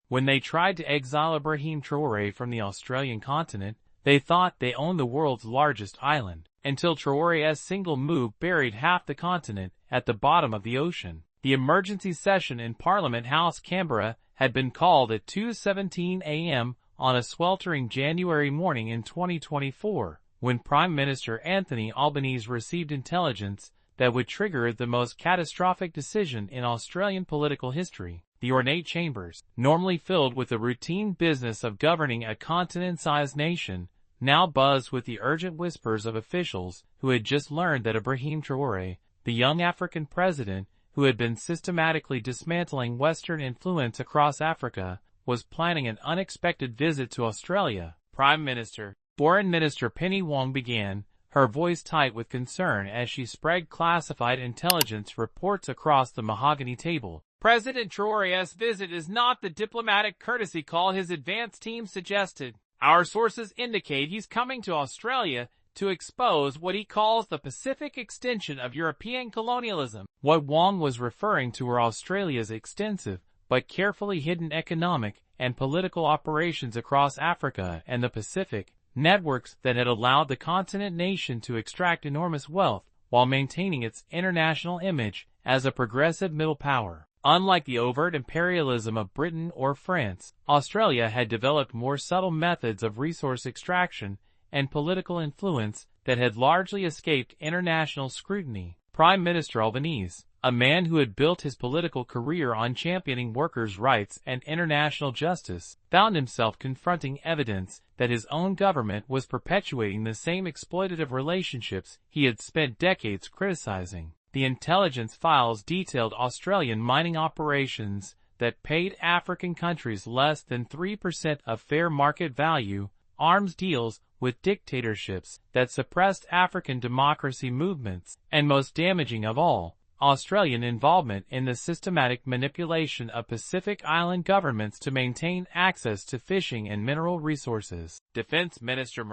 When they tried to exile Ibrahim Traoré from the Australian continent, they thought they owned the world's largest island, until Traoré's single move buried half the continent at the bottom of the ocean. The emergency session in Parliament House, Canberra, had been called at 2:17 a.m. on a sweltering January morning in 2024, when Prime Minister Anthony Albanese received intelligence that would trigger the most catastrophic decision in Australian political history. The ornate chambers, normally filled with the routine business of governing a continent-sized nation, now buzzed with the urgent whispers of officials who had just learned that Ibrahim Traoré, the young African president who had been systematically dismantling Western influence across Africa, was planning an unexpected visit to Australia. Foreign Minister Penny Wong began, her voice tight with concern as she spread classified intelligence reports across the mahogany table. President Traoré's visit is not the diplomatic courtesy call his advance team suggested. Our sources indicate he's coming to Australia to expose what he calls the Pacific extension of European colonialism. What Wong was referring to were Australia's extensive, but carefully hidden economic and political operations across Africa and the Pacific, networks that had allowed the continent nation to extract enormous wealth while maintaining its international image as a progressive middle power. Unlike the overt imperialism of Britain or France, Australia had developed more subtle methods of resource extraction and political influence that had largely escaped international scrutiny. Prime Minister Albanese, a man who had built his political career on championing workers' rights and international justice, found himself confronting evidence that his own government was perpetuating the same exploitative relationships he had spent decades criticizing. The intelligence files detailed Australian mining operations that paid African countries less than 3% of fair market value, arms deals with dictatorships that suppressed African democracy movements, and most damaging of all, Australian involvement in the systematic manipulation of Pacific Island governments to maintain access to fishing and mineral resources. Defense Minister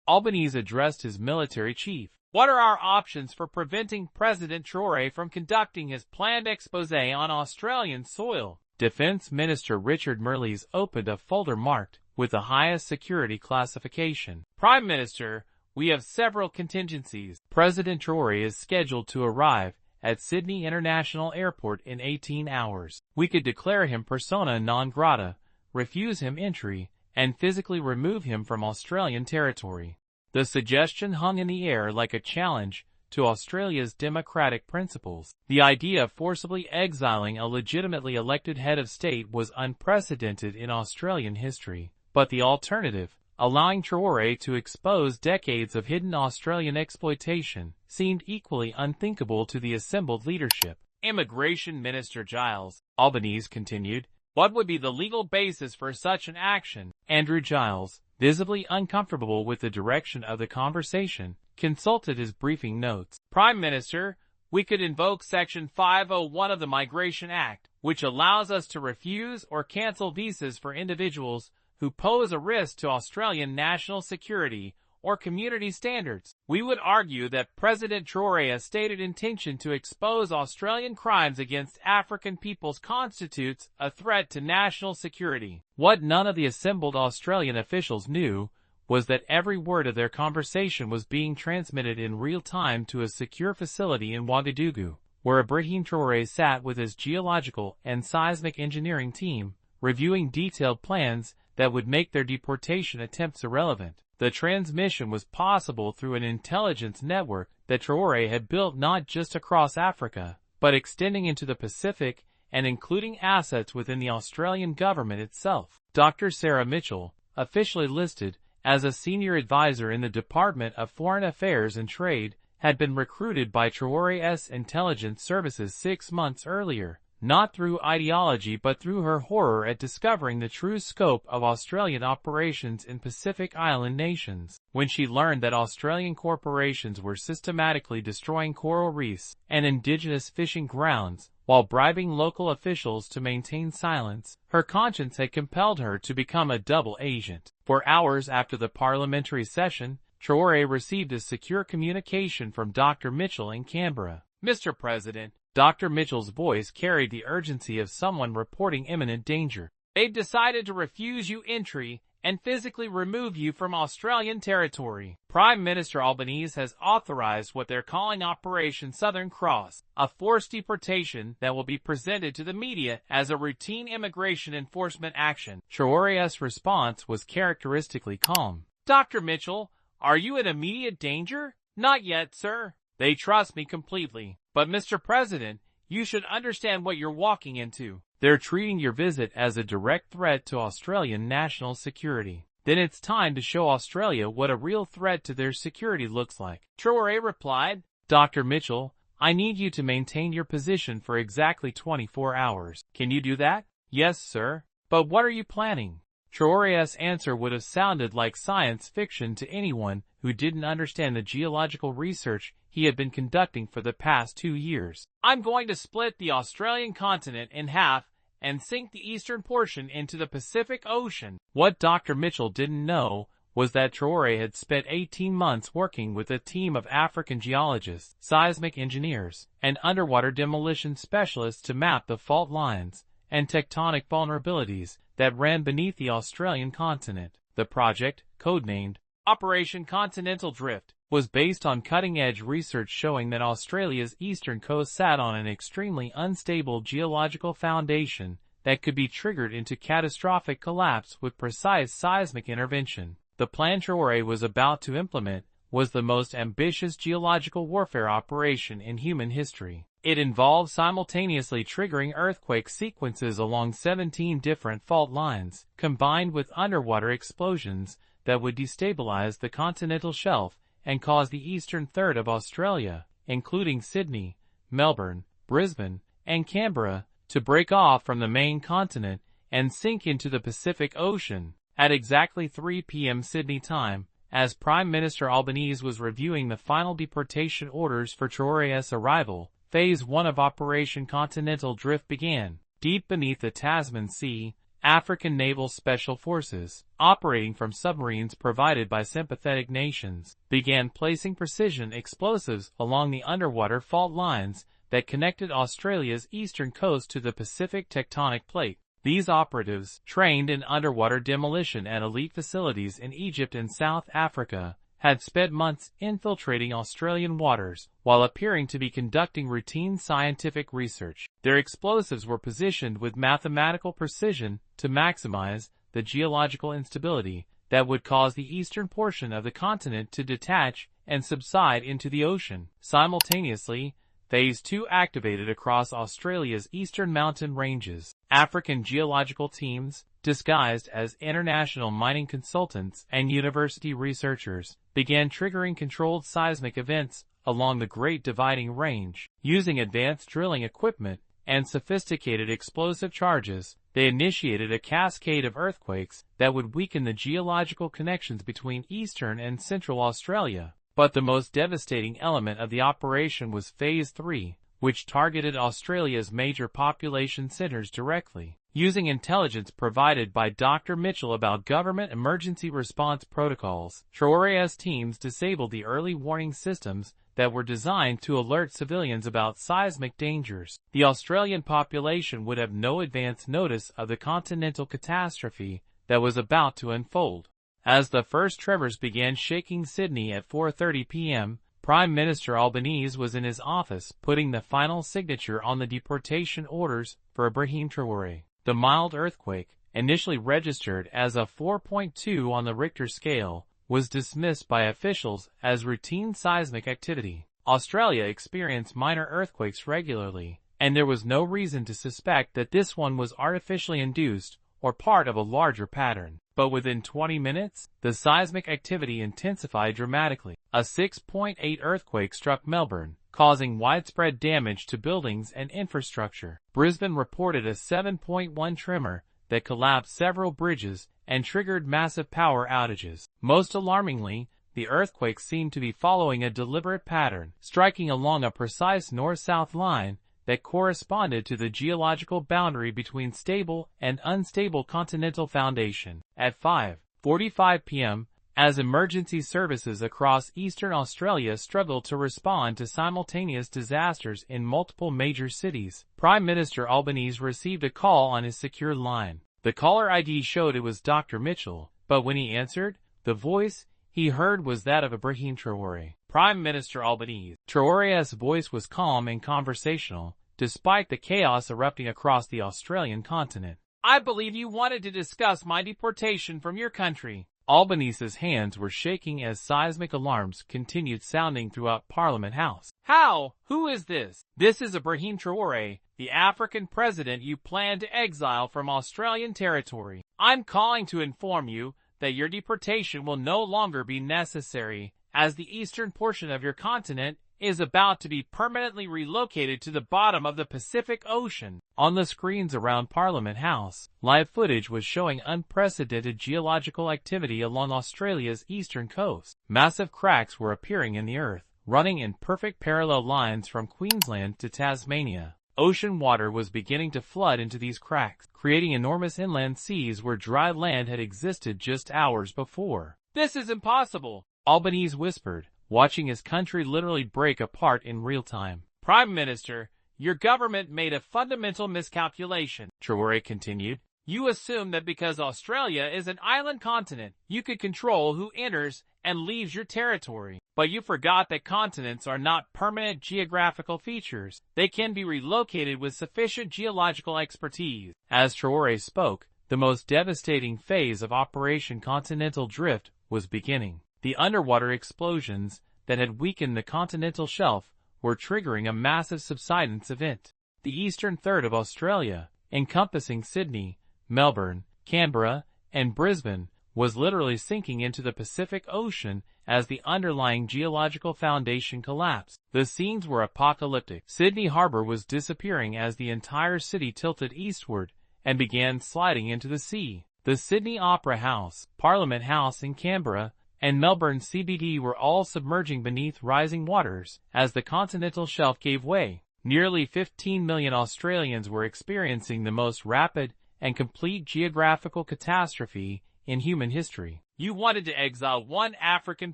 Albanese addressed his military chief. What are our options for preventing President Traoré from conducting his planned exposé on Australian soil? Defense Minister Richard Marles opened a folder marked with the highest security classification. Prime Minister, we have several contingencies. President Traoré is scheduled to arrive at Sydney International Airport in 18 hours. We could declare him persona non grata, refuse him entry, and physically remove him from Australian territory. The suggestion hung in the air like a challenge to Australia's democratic principles. The idea of forcibly exiling a legitimately elected head of state was unprecedented in Australian history, but the alternative, allowing Traoré to expose decades of hidden Australian exploitation, seemed equally unthinkable to the assembled leadership. Immigration Minister Giles, Albanese continued, what would be the legal basis for such an action? Andrew Giles, visibly uncomfortable with the direction of the conversation, consulted his briefing notes. Prime Minister, we could invoke Section 501 of the Migration Act, which allows us to refuse or cancel visas for individuals who pose a risk to Australian national security or community standards. We would argue that President Traoré's stated intention to expose Australian crimes against African peoples constitutes a threat to national security. What none of the assembled Australian officials knew was that every word of their conversation was being transmitted in real time to a secure facility in Ouagadougou, where Ibrahim Traoré sat with his geological and seismic engineering team, reviewing detailed plans that would make their deportation attempts irrelevant. The transmission was possible through an intelligence network that Traoré had built not just across Africa, but extending into the Pacific and including assets within the Australian government itself. Dr. Sarah Mitchell, officially listed as a senior advisor in the Department of Foreign Affairs and Trade, had been recruited by Traoré's intelligence services 6 months earlier, not through ideology but through her horror at discovering the true scope of Australian operations in Pacific Island nations. When she learned that Australian corporations were systematically destroying coral reefs and indigenous fishing grounds, while bribing local officials to maintain silence, her conscience had compelled her to become a double agent. For hours after the parliamentary session, Traoré received a secure communication from Dr. Mitchell in Canberra. Mr. President, Dr. Mitchell's voice carried the urgency of someone reporting imminent danger. they've decided to refuse you entry and physically remove you from Australian territory. Prime Minister Albanese has authorized what they're calling Operation Southern Cross, a forced deportation that will be presented to the media as a routine immigration enforcement action. Traoré's response was characteristically calm. Dr. Mitchell, are you in immediate danger? Not yet, sir. They trust me completely. But Mr. President, you should understand what you're walking into. They're treating your visit as a direct threat to Australian national security. Then it's time to show Australia what a real threat to their security looks like. Traoré replied, Dr. Mitchell, I need you to maintain your position for exactly 24 hours. Can you do that? Yes, sir. But what are you planning? Traoré's answer would have sounded like science fiction to anyone who didn't understand the geological research he had been conducting for the past 2 years. I'm going to split the Australian continent in half and sink the eastern portion into the Pacific Ocean. What Dr. Mitchell didn't know was that Traoré had spent 18 months working with a team of African geologists, seismic engineers, and underwater demolition specialists to map the fault lines and tectonic vulnerabilities that ran beneath the Australian continent. The project, codenamed Operation Continental Drift, was based on cutting-edge research showing that Australia's eastern coast sat on an extremely unstable geological foundation that could be triggered into catastrophic collapse with precise seismic intervention. The plan Traoré was about to implement was the most ambitious geological warfare operation in human history. It involved simultaneously triggering earthquake sequences along 17 different fault lines, combined with underwater explosions that would destabilize the continental shelf and cause the eastern third of Australia, including Sydney, Melbourne, Brisbane, and Canberra, to break off from the main continent and sink into the Pacific Ocean. At exactly 3 p.m. Sydney time, as Prime Minister Albanese was reviewing the final deportation orders for Traoré's arrival, Phase 1 of Operation Continental Drift began. Deep beneath the Tasman Sea, African Naval Special Forces, operating from submarines provided by sympathetic nations, began placing precision explosives along the underwater fault lines that connected Australia's eastern coast to the Pacific tectonic plate. These operatives, trained in underwater demolition at elite facilities in Egypt and South Africa, had spent months infiltrating Australian waters while appearing to be conducting routine scientific research. Their explosives were positioned with mathematical precision to maximize the geological instability that would cause the eastern portion of the continent to detach and subside into the ocean. Simultaneously, Phase 2 activated across Australia's eastern mountain ranges. African geological teams, disguised as international mining consultants and university researchers, began triggering controlled seismic events along the Great Dividing Range. Using advanced drilling equipment and sophisticated explosive charges, they initiated a cascade of earthquakes that would weaken the geological connections between eastern and central Australia. But the most devastating element of the operation was Phase 3, which targeted Australia's major population centers directly. Using intelligence provided by Dr. Mitchell about government emergency response protocols, Traoré's teams disabled the early warning systems that were designed to alert civilians about seismic dangers. The Australian population would have no advance notice of the continental catastrophe that was about to unfold. As the first tremors began shaking Sydney at 4:30 p.m., Prime Minister Albanese was in his office putting the final signature on the deportation orders for Ibrahim Traoré. The mild earthquake, initially registered as a 4.2 on the Richter scale, was dismissed by officials as routine seismic activity. Australia experienced minor earthquakes regularly, and there was no reason to suspect that this one was artificially induced or part of a larger pattern. But within 20 minutes, the seismic activity intensified dramatically. A 6.8 earthquake struck Melbourne, causing widespread damage to buildings and infrastructure. Brisbane reported a 7.1 tremor that collapsed several bridges and triggered massive power outages. Most alarmingly, the earthquake seemed to be following a deliberate pattern, striking along a precise north-south line that corresponded to the geological boundary between stable and unstable continental foundation. At 5:45 p.m., as emergency services across eastern Australia struggled to respond to simultaneous disasters in multiple major cities, Prime Minister Albanese received a call on his secure line. The caller ID showed it was Dr. Mitchell, but when he answered, the voice he heard was that of Ibrahim Traoré, Prime Minister Albanese. Traoré's voice was calm and conversational, despite the chaos erupting across the Australian continent. "I believe you wanted to discuss my deportation from your country." Albanese's hands were shaking as seismic alarms continued sounding throughout Parliament House. "How? Who is this?" "This is Ibrahim Traoré, the African president you plan to exile from Australian territory. I'm calling to inform you that your deportation will no longer be necessary, as the eastern portion of your continent is about to be permanently relocated to the bottom of the Pacific Ocean." On the screens around Parliament House, live footage was showing unprecedented geological activity along Australia's eastern coast. Massive cracks were appearing in the earth, running in perfect parallel lines from Queensland to Tasmania. Ocean water was beginning to flood into these cracks, creating enormous inland seas where dry land had existed just hours before. "This is impossible," Albanese whispered, watching his country literally break apart in real time. "Prime Minister, your government made a fundamental miscalculation," Traoré continued. "You assume that because Australia is an island continent, you could control who enters and leaves your territory. But you forgot that continents are not permanent geographical features. They can be relocated with sufficient geological expertise." As Traoré spoke, the most devastating phase of Operation Continental Drift was beginning. The underwater explosions that had weakened the continental shelf were triggering a massive subsidence event. The eastern third of Australia, encompassing Sydney, Melbourne, Canberra, and Brisbane, was literally sinking into the Pacific Ocean as the underlying geological foundation collapsed. The scenes were apocalyptic. Sydney Harbour was disappearing as the entire city tilted eastward and began sliding into the sea. The Sydney Opera House, Parliament House in Canberra, and Melbourne CBD were all submerging beneath rising waters as the continental shelf gave way. Nearly 15 million Australians were experiencing the most rapid and complete geographical catastrophe in human history. "You wanted to exile one African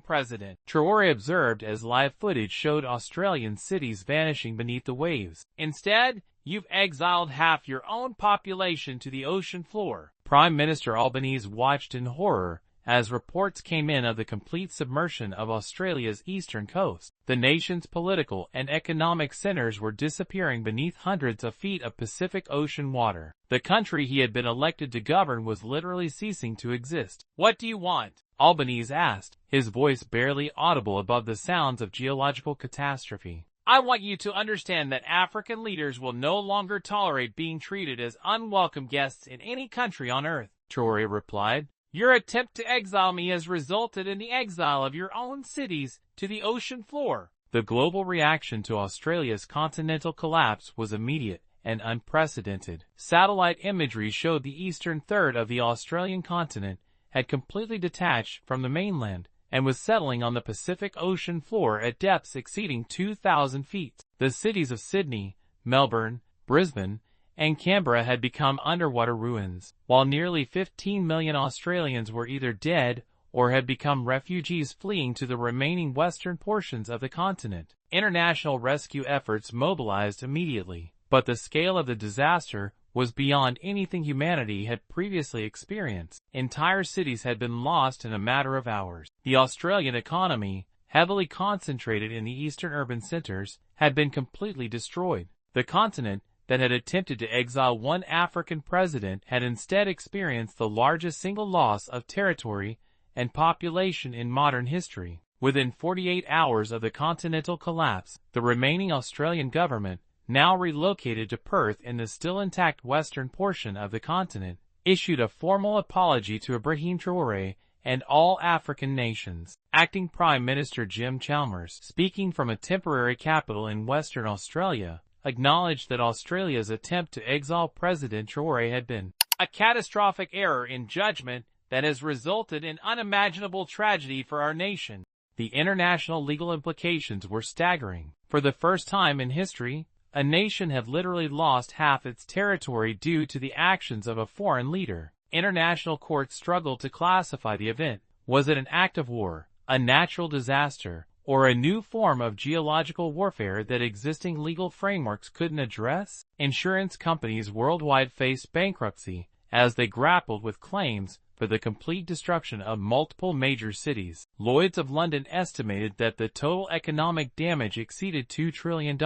president," Traoré observed as live footage showed Australian cities vanishing beneath the waves. "Instead, you've exiled half your own population to the ocean floor." Prime Minister Albanese watched in horror as reports came in of the complete submersion of Australia's eastern coast. The nation's political and economic centers were disappearing beneath hundreds of feet of Pacific Ocean water. The country he had been elected to govern was literally ceasing to exist. "What do you want?" Albanese asked, his voice barely audible above the sounds of geological catastrophe. "I want you to understand that African leaders will no longer tolerate being treated as unwelcome guests in any country on earth," Traoré replied. "Your attempt to exile me has resulted in the exile of your own cities to the ocean floor." The global reaction to Australia's continental collapse was immediate and unprecedented. Satellite imagery showed the eastern third of the Australian continent had completely detached from the mainland and was settling on the Pacific Ocean floor at depths exceeding 2,000 feet. The cities of Sydney, Melbourne, Brisbane, and Canberra had become underwater ruins, while nearly 15 million Australians were either dead or had become refugees fleeing to the remaining western portions of the continent. International rescue efforts mobilized immediately, but the scale of the disaster was beyond anything humanity had previously experienced. Entire cities had been lost in a matter of hours. The Australian economy, heavily concentrated in the eastern urban centers, had been completely destroyed. The continent that had attempted to exile one African president had instead experienced the largest single loss of territory and population in modern history. Within 48 hours of the continental collapse, the remaining Australian government, now relocated to Perth in the still intact western portion of the continent, issued a formal apology to Ibrahim Traoré and all African nations. Acting Prime Minister Jim Chalmers, speaking from a temporary capital in Western Australia, acknowledged that Australia's attempt to exile President Traoré had been a catastrophic error in judgment that has resulted in unimaginable tragedy for our nation. The international legal implications were staggering. For the first time in history, a nation had literally lost half its territory due to the actions of a foreign leader. International courts struggled to classify the event. Was it an act of war, a natural disaster, or a new form of geological warfare that existing legal frameworks couldn't address? Insurance companies worldwide faced bankruptcy as they grappled with claims for the complete destruction of multiple major cities. Lloyd's of London estimated that the total economic damage exceeded $2 trillion,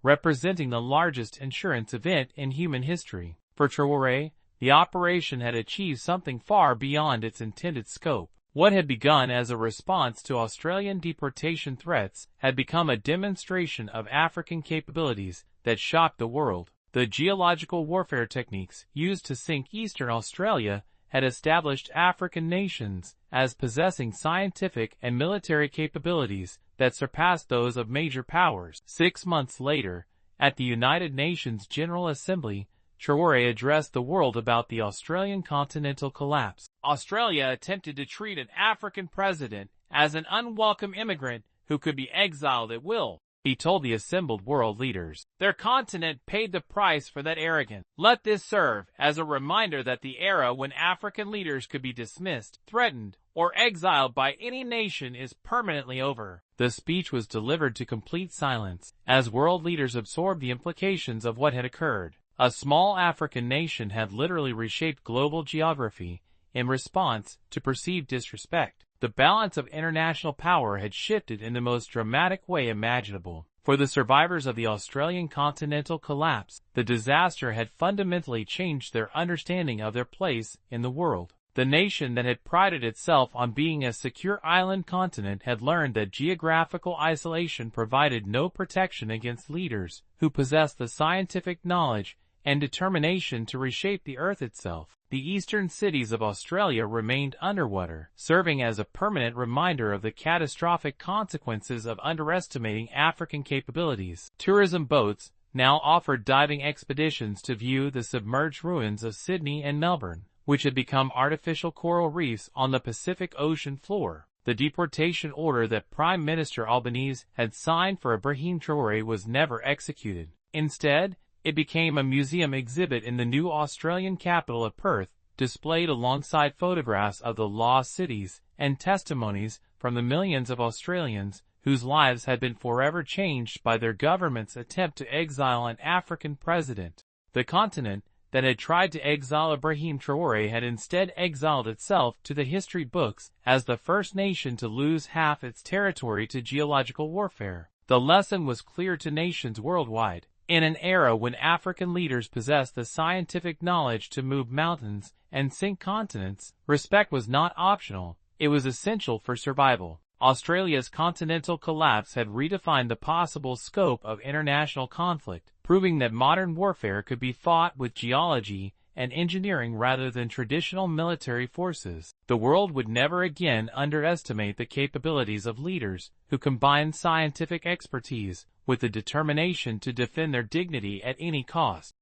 representing the largest insurance event in human history. For Traoré, the operation had achieved something far beyond its intended scope. What had begun as a response to Australian deportation threats had become a demonstration of African capabilities that shocked the world. The geological warfare techniques used to sink eastern Australia had established African nations as possessing scientific and military capabilities that surpassed those of major powers. 6 months later, at the United Nations General Assembly, Traoré addressed the world about the Australian continental collapse. Australia attempted to treat an African president as an unwelcome immigrant who could be exiled at will, he told the assembled world leaders. Their continent paid the price for that arrogance. Let this serve as a reminder that the era when African leaders could be dismissed, threatened, or exiled by any nation is permanently over. The speech was delivered to complete silence, as world leaders absorbed the implications of what had occurred. A small African nation had literally reshaped global geography in response to perceived disrespect. The balance of international power had shifted in the most dramatic way imaginable. For the survivors of the Australian continental collapse, the disaster had fundamentally changed their understanding of their place in the world. The nation that had prided itself on being a secure island continent had learned that geographical isolation provided no protection against leaders who possessed the scientific knowledge and determination to reshape the Earth itself. The eastern cities of Australia remained underwater, serving as a permanent reminder of the catastrophic consequences of underestimating African capabilities. Tourism boats now offered diving expeditions to view the submerged ruins of Sydney and Melbourne, which had become artificial coral reefs on the Pacific Ocean floor. The deportation order that Prime Minister Albanese had signed for Ibrahim Traoré was never executed. Instead, it became a museum exhibit in the new Australian capital of Perth, displayed alongside photographs of the lost cities and testimonies from the millions of Australians whose lives had been forever changed by their government's attempt to exile an African president. The continent that had tried to exile Ibrahim Traoré had instead exiled itself to the history books as the first nation to lose half its territory to geological warfare. The lesson was clear to nations worldwide. In an era when African leaders possessed the scientific knowledge to move mountains and sink continents, respect was not optional, it was essential for survival. Australia's continental collapse had redefined the possible scope of international conflict, proving that modern warfare could be fought with geology and engineering rather than traditional military forces. The world would never again underestimate the capabilities of leaders who combined scientific expertise with the determination to defend their dignity at any cost.